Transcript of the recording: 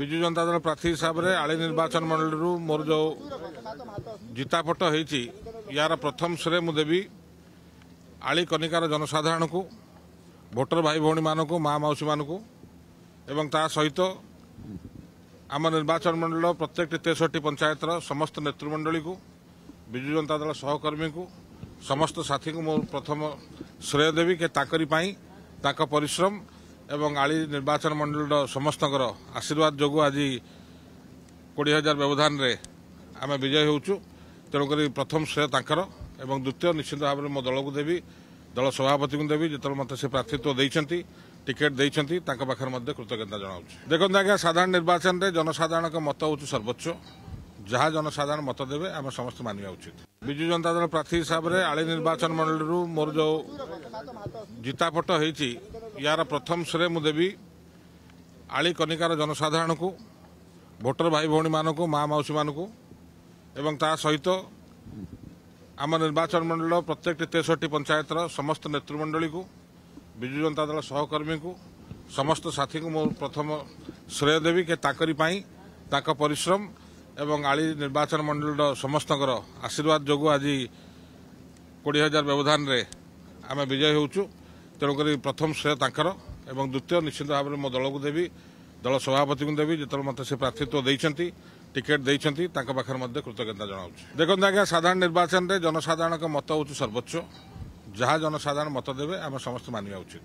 विजु जनता दल प्रार्थी हिसाब से आली निर्वाचन मंडल मोर जो जितापट होती यार प्रथम श्रेय मुदेवी आली कनिकार जनसाधारण को भोटर भाई भौणी मानक माँ मौसी मानक एवं ता सहित आम निर्वाचन मंडल प्रत्येक 63 पंचायतर समस्त नेतृमंडली को विजु जनता दल सहकर्मी को समस्त साथी को मोर प्रथम श्रेय देवी के ताकरी पाई ताक परिश्रम एवं आली निर्वाचन मंडल समस्त आशीर्वाद जो आज 20,000 व्यवधान रे आम विजय होचु तेणुक प्रथम श्रेय तांकर एवं द्वितीय निश्चित भाव में मो दल को देवी दल सभापति को देवी जो मत से प्रार्थीत्व देइछंती टिकेट देइछंती तांका पाखर मध्य कृतज्ञता जनाऊँ। देखो आज्ञा साधारण निर्वाचन में जनसाधारण मत हूँ सर्वोच्च जहाँ जनसाधारण मत देवे आम समस्त मानिया उचित। विजु जनता दल प्रार्थी हिसाब से आली निर्वाचन मंडल मोर जो जितापट होती यार प्रथम श्रेय मुदेवी आली कनिकार जनसाधारण को भोटर भाई भौणी मानक माँ मौसी मानक एवं ता सहित आम निर्वाचन मंडल प्रत्येक 63 पंचायतर समस्त नेतृमंडली को विजु जनता दल सहकर्मी को समस्त साथी को मोर प्रथम श्रेय देवी के ताकरी पाई ताक परिश्रम एवं आली निर्वाचन मंडल समस्त आशीर्वाद जो आज 20,000 व्यवधान रे आम विजय होचु तेणुक प्रथम श्रेय तांकर एवं द्वितीय निश्चित भाव में मो दल को देवी दल सभापति को देवी जो मत से प्रार्थीत्व देइछंती टिकेट देइछंती तांका पाखर मध्य कृतज्ञता जनाऊँ। देखो आज्ञा साधारण निर्वाचन में जनसाधारण मत हूँ सर्वोच्च जहाँ जनसाधारण मत देवे आम समस्त मानिया उचित।